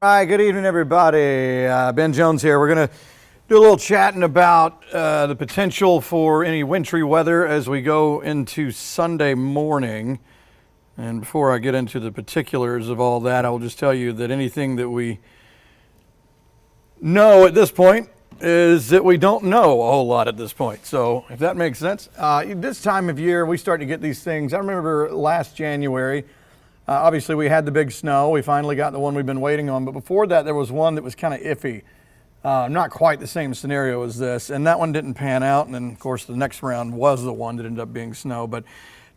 All right, good evening, everybody. Ben Jones here. We're going to do a little chatting about the potential for any wintry weather as we go into Sunday morning. And before I get into the particulars of all that, I'll just tell you that anything that we know at this point is that we don't know a whole lot at this point. So if that makes sense. This time of year, we start to get these things. I remember last January, obviously we had the big snow. We finally got the one we've been waiting on. But before that, there was one that was kind of iffy. Not quite the same scenario as this. And that one didn't pan out. And then, of course, the next round was the one that ended up being snow. But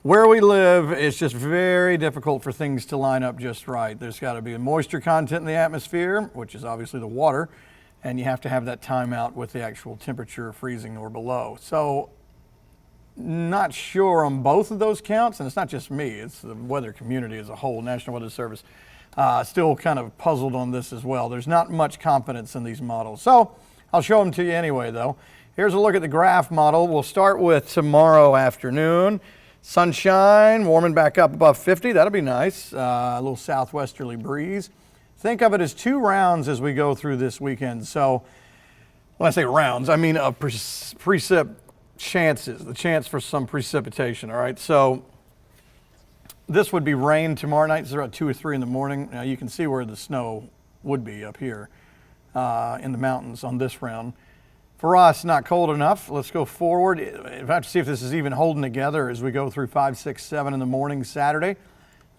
where we live, it's just very difficult for things to line up just right. There's got to be a moisture content in the atmosphere, which is obviously the water. And you have to have that timeout with the actual temperature freezing or below. So not sure on both of those counts, and it's not just me, it's the weather community as a whole. National Weather Service still kind of puzzled on this as well. There's not much confidence in these models. So I'll show them to you anyway, though. Here's a look at the graph model. We'll start with tomorrow afternoon. Sunshine, warming back up above 50. That'll be nice. A little southwesterly breeze. Think of it as two rounds as we go through this weekend. So when I say rounds, I mean precip chances, the chance for some precipitation, all right? So this would be rain tomorrow night. It's around 2 or 3 in the morning. Now you can see where the snow would be up here in the mountains on this round. For us, not cold enough. Let's go forward. I have to see if this is even holding together as we go through 5, 6, 7 in the morning Saturday.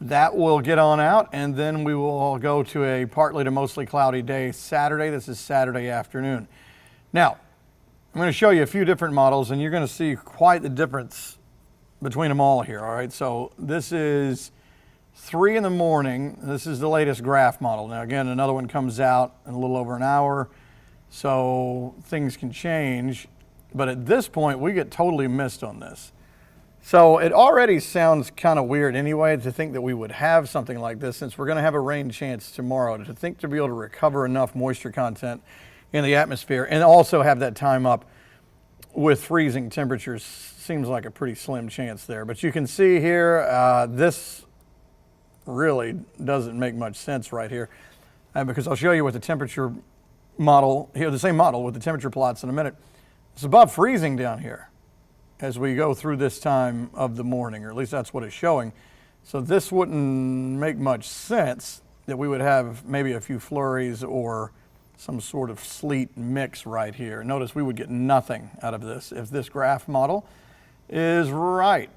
That will get on out, and then we will go to a partly to mostly cloudy day Saturday. This is Saturday afternoon. Now, I'm going to show you a few different models, and you're going to see quite the difference between them all here, all right? So this is 3 in the morning. This is the latest graph model. Now, again, another one comes out in a little over an hour, so things can change. But at this point, we get totally missed on this. So it already sounds kind of weird anyway to think that we would have something like this, since we're going to have a rain chance tomorrow, to think to be able to recover enough moisture content in the atmosphere and also have that time up with freezing temperatures seems like a pretty slim chance there. But you can see here, this really doesn't make much sense right here because I'll show you with the temperature model here, the same model with the temperature plots in a minute. It's above freezing down here as we go through this time of the morning, or at least that's what it's showing. So this wouldn't make much sense that we would have maybe a few flurries or some sort of sleet mix right here. Notice we would get nothing out of this if this graph model is right.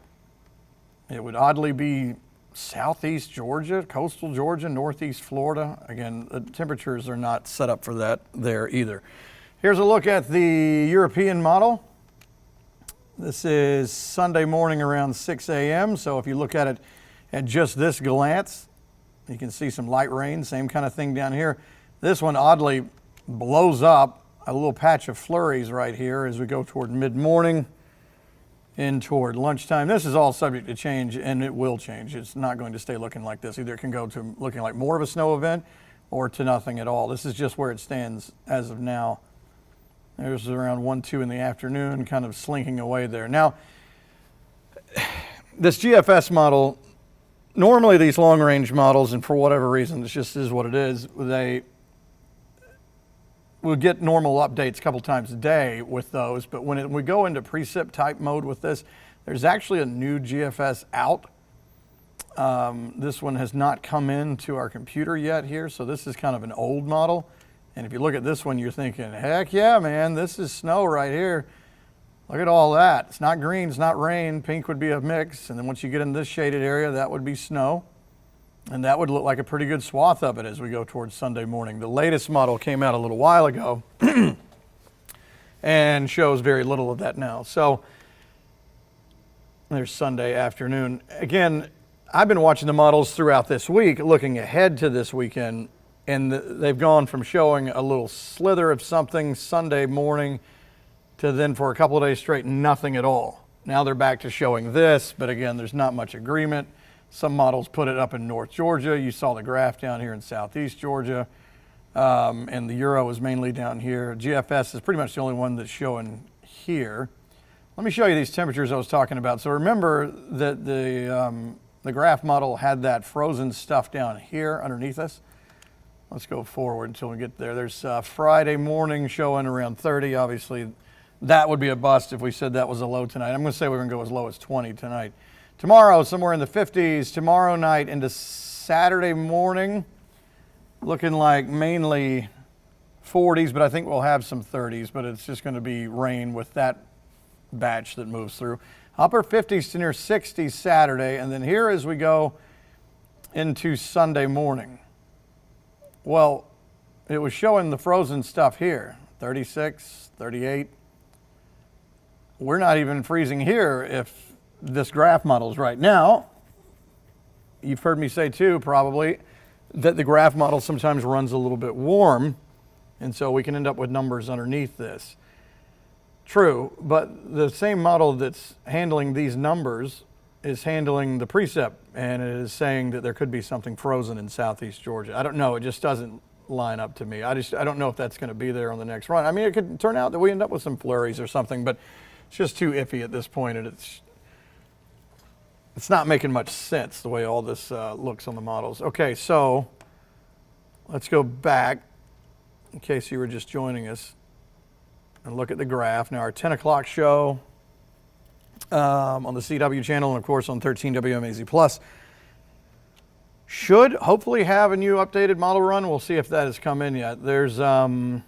It would oddly be southeast Georgia, coastal Georgia, northeast Florida. Again, the temperatures are not set up for that there either. Here's a look at the European model. This is Sunday morning around 6 a.m. So if you look at it at just this glance, you can see some light rain, same kind of thing down here. This one oddly blows up a little patch of flurries right here as we go toward mid-morning in toward lunchtime. This is all subject to change, and it will change. It's not going to stay looking like this. Either it can go to looking like more of a snow event or to nothing at all. This is just where it stands as of now. There's around 1, 2 in the afternoon, kind of slinking away there. Now, this GFS model, normally these long-range models, and for whatever reason, it just is what it is, they will get normal updates a couple times a day with those. But when we go into precip type mode with this, there's actually a new GFS out. This one has not come into our computer yet here, so this is kind of an old model. And if you look at this one, you're thinking, heck yeah, man, this is snow right here. Look at all that. It's not green, it's not rain. Pink would be a mix. And then once you get in this shaded area, that would be snow. And that would look like a pretty good swath of it as we go towards Sunday morning. The latest model came out a little while ago and shows very little of that now. So there's Sunday afternoon. Again, I've been watching the models throughout this week, looking ahead to this weekend. And they've gone from showing a little slither of something Sunday morning to then for a couple of days straight, nothing at all. Now they're back to showing this, but again, there's not much agreement. Some models put it up in North Georgia. You saw the graph down here in Southeast Georgia. And the Euro is mainly down here. GFS is pretty much the only one that's showing here. Let me show you these temperatures I was talking about. So remember that the graph model had that frozen stuff down here underneath us. Let's go forward until we get there. There's Friday morning showing around 30. Obviously, that would be a bust if we said that was a low tonight. I'm going to say we're going to go as low as 20 tonight. Tomorrow, somewhere in the 50s. Tomorrow night into Saturday morning, looking like mainly 40s, but I think we'll have some 30s, but it's just going to be rain with that batch that moves through. Upper 50s to near 60s Saturday, and then here as we go into Sunday morning. Well, it was showing the frozen stuff here, 36, 38. We're not even freezing here if this graph model's right. Now, you've heard me say too, probably, that the graph model sometimes runs a little bit warm, and so we can end up with numbers underneath this. True, but the same model that's handling these numbers is handling the precip, and it is saying that there could be something frozen in southeast Georgia. I don't know, it just doesn't line up to me. I don't know if that's going to be there on the next run. I mean, it could turn out that we end up with some flurries or something, but it's just too iffy at this point, and it's not making much sense the way all this looks on the models. Okay, so let's go back in case you were just joining us and look at the graph. Now, our 10 o'clock show on the CW channel and, of course, on 13 WMAZ Plus should hopefully have a new updated model run. We'll see if that has come in yet. There's, again,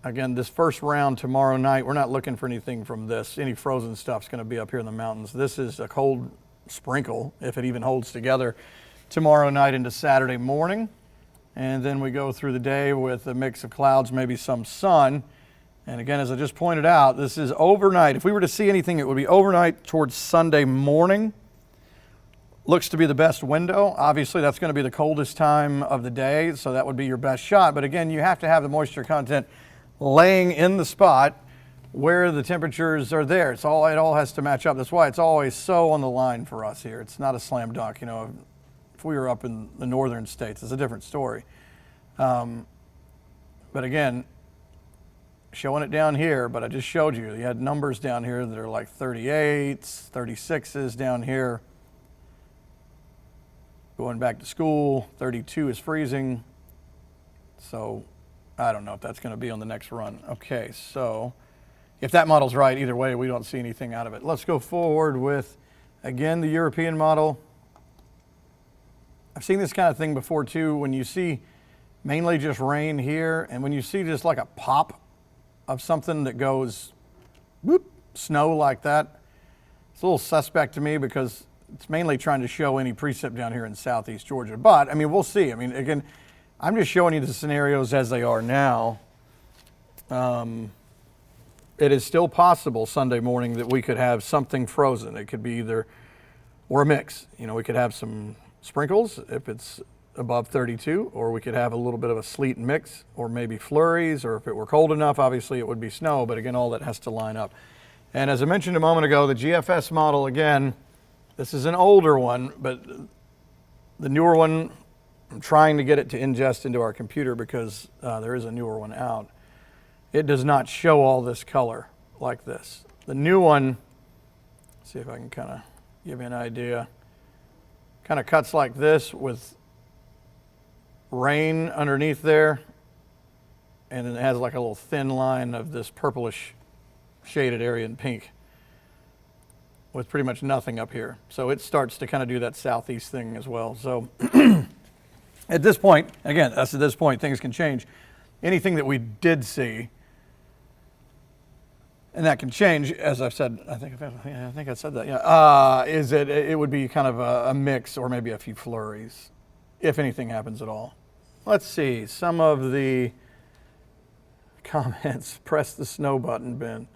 this first round tomorrow night. We're not looking for anything from this. Any frozen stuff's going to be up here in the mountains. This is a cold sprinkle, if it even holds together, tomorrow night into Saturday morning. And then we go through the day with a mix of clouds, maybe some sun. And again, as I just pointed out, this is overnight. If we were to see anything, it would be overnight towards Sunday morning. Looks to be the best window. Obviously, that's going to be the coldest time of the day, so that would be your best shot. But again, you have to have the moisture content laying in the spot where the temperatures are there. It all has to match up. That's why it's always so on the line for us here. It's not a slam dunk. You know, if we were up in the northern states, it's a different story. But again, showing it down here, but I just showed you. You had numbers down here that are like 38s, 36s down here. Going back to school, 32 is freezing. So I don't know if that's going to be on the next run. Okay, so if that model's right, either way, we don't see anything out of it. Let's go forward with, again, the European model. I've seen this kind of thing before too, when you see mainly just rain here, and when you see just like a pop of something that goes whoop, snow like that, it's a little suspect to me because it's mainly trying to show any precip down here in southeast Georgia. But, I mean, we'll see. I mean, again, I'm just showing you the scenarios as they are now. It is still possible Sunday morning that we could have something frozen. It could be either, or a mix. You know, we could have some sprinkles if it's above 32, or we could have a little bit of a sleet mix, or maybe flurries, or if it were cold enough, obviously it would be snow, but again, all that has to line up. And as I mentioned a moment ago, the GFS model, again, this is an older one, but the newer one, I'm trying to get it to ingest into our computer because there is a newer one out. It does not show all this color like this. The new one, let's see if I can kind of give you an idea, kind of cuts like this with rain underneath there, and then it has like a little thin line of this purplish shaded area in pink with pretty much nothing up here. So it starts to kind of do that southeast thing as well. So at this point, again, that's at this point, things can change. Anything that we did see, and that can change, as I've said, I think I said that, yeah, is it would be kind of a mix or maybe a few flurries, if anything happens at all. Let's see, some of the comments. Press the snow button, Ben.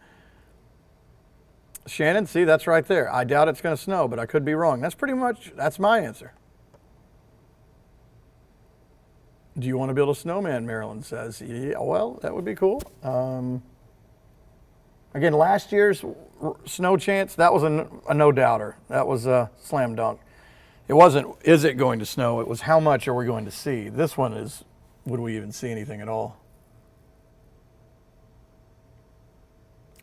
Shannon, see, that's right there. I doubt it's going to snow, but I could be wrong. That's my answer. Do you want to build a snowman, Marilyn says. Yeah, well, that would be cool. Again, last year's snow chance, that was a no-doubter. That was a slam dunk. It wasn't, is it going to snow? It was, how much are we going to see? This one is, would we even see anything at all?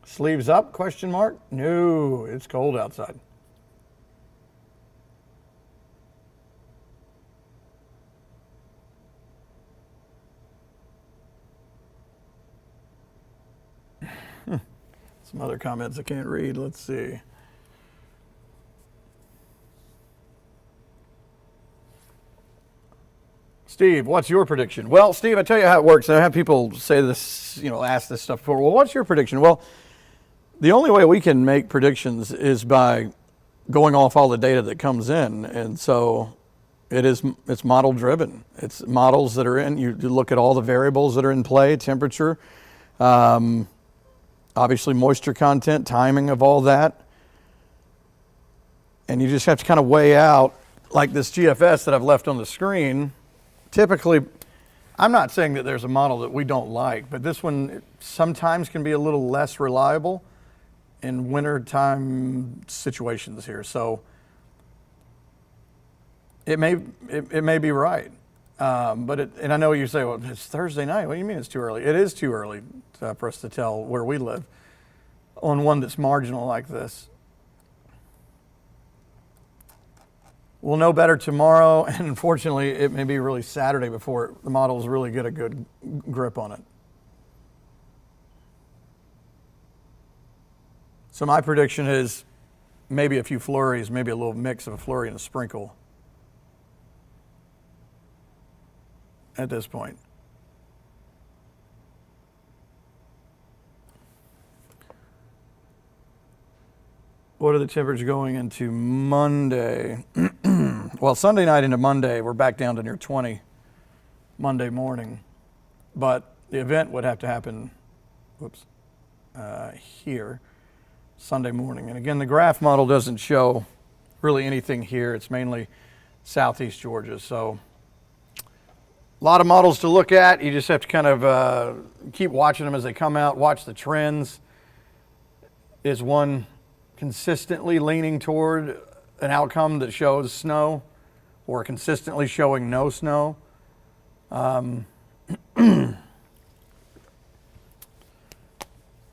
Sleeves up, question mark? No, it's cold outside. Some other comments I can't read. Let's see. Steve, what's your prediction? Well, Steve, I tell you how it works. I have people say this, ask this stuff before. Well, what's your prediction? Well, the only way we can make predictions is by going off all the data that comes in. And so it's model driven. It's models that are in. You look at all the variables that are in play, temperature, obviously moisture content, timing of all that. And you just have to kind of weigh out, like this GFS that I've left on the screen. Typically, I'm not saying that there's a model that we don't like, but this one sometimes can be a little less reliable in wintertime situations here. So it may be right. And I know you say, well, it's Thursday night. What do you mean it's too early? It is too early for us to tell where we live on one that's marginal like this. We'll know better tomorrow, and unfortunately, it may be really Saturday before the models really get a good grip on it. So my prediction is maybe a few flurries, maybe a little mix of a flurry and a sprinkle at this point. What are the temperatures going into Monday? Well, Sunday night into Monday, we're back down to near 20 Monday morning. But the event would have to happen, here, Sunday morning. And again, the graph model doesn't show really anything here. It's mainly southeast Georgia. So a lot of models to look at. You just have to kind of keep watching them as they come out, watch the trends. Is one consistently leaning toward an outcome that shows snow or consistently showing no snow?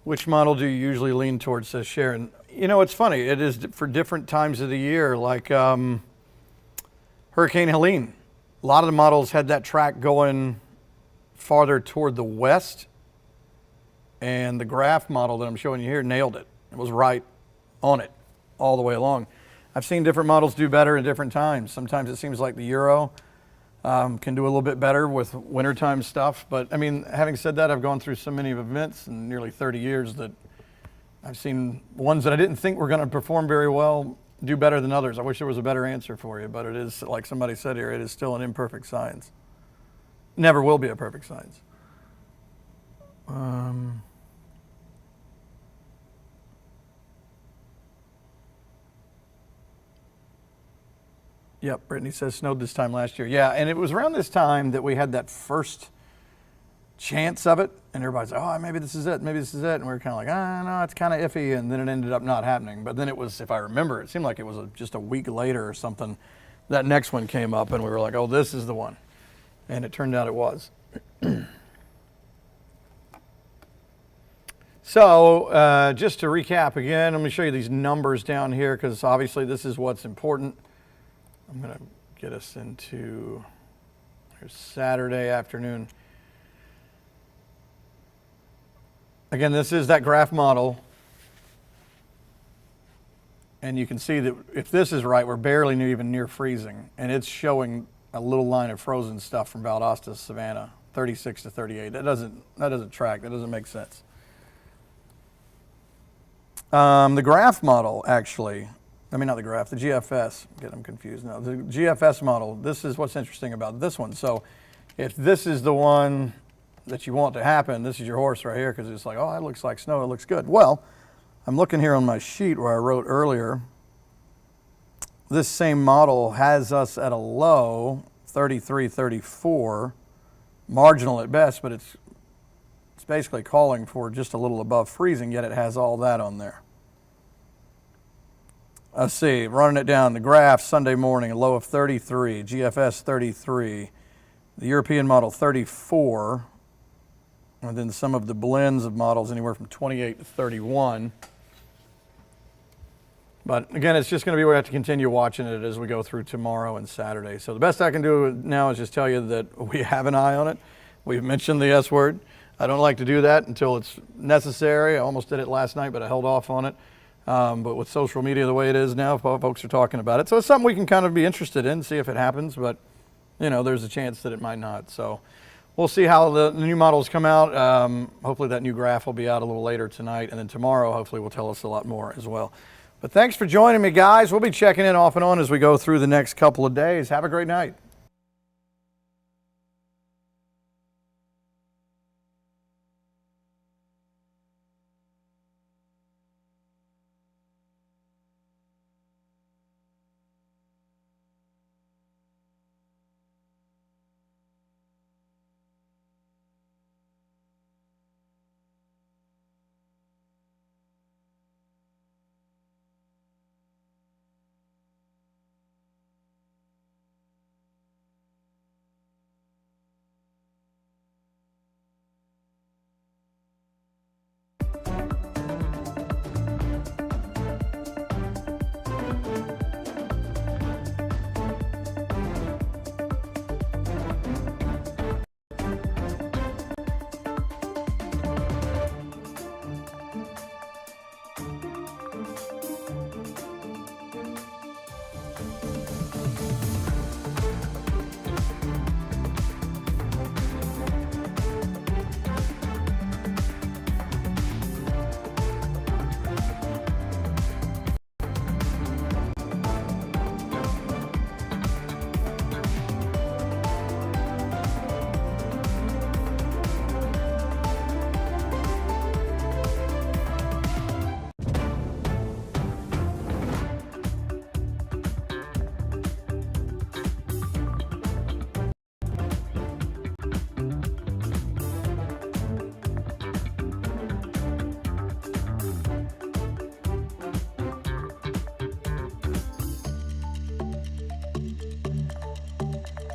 Which model do you usually lean towards, says Sharon? It's funny. It is for different times of the year, like Hurricane Helene. A lot of the models had that track going farther toward the west, and the graph model that I'm showing you here nailed it. It was right on it all the way along. I've seen different models do better at different times. Sometimes it seems like the Euro can do a little bit better with wintertime stuff. But I mean, having said that, I've gone through so many events in nearly 30 years that I've seen ones that I didn't think were going to perform very well do better than others. I wish there was a better answer for you, but it is, like somebody said here, it is still an imperfect science. Never will be a perfect science. Yep, Brittany says snowed this time last year. Yeah, and it was around this time that we had that first chance of it, and everybody's like, oh, maybe this is it, maybe this is it. And we were kind of like, no, it's kind of iffy, and then it ended up not happening. But then it was, if I remember, it seemed like it was just a week later or something, that next one came up, and we were like, oh, this is the one. And it turned out it was. So just to recap again, let me show you these numbers down here, because obviously this is what's important. I'm going to get us into Saturday afternoon. Again, this is that graph model. And you can see that if this is right, we're barely even near freezing. And it's showing a little line of frozen stuff from Valdosta to Savannah, 36 to 38. That doesn't track. That doesn't make sense. The graph model, actually, not the graph, the GFS, get them confused now. The GFS model, this is what's interesting about this one. So if this is the one that you want to happen, this is your horse right here, because it's like, oh, that looks like snow, it looks good. Well, I'm looking here on my sheet where I wrote earlier, this same model has us at a low, 33, 34, marginal at best, but it's basically calling for just a little above freezing, yet it has all that on there. Let's see, running it down, the graph Sunday morning, a low of 33, GFS 33, the European model 34, and then some of the blends of models anywhere from 28 to 31. But again, it's just going to be, we have to continue watching it as we go through tomorrow and Saturday. So the best I can do now is just tell you that we have an eye on it. We've mentioned the S word. I don't like to do that until it's necessary. I almost did it last night, but I held off on it. But with social media the way it is now, folks are talking about it. So it's something we can kind of be interested in, see if it happens, but there's a chance that it might not. So we'll see how the new models come out. Hopefully that new graph will be out a little later tonight, and then tomorrow hopefully will tell us a lot more as well. But thanks for joining me, guys. We'll be checking in off and on as we go through the next couple of days. Have a great night.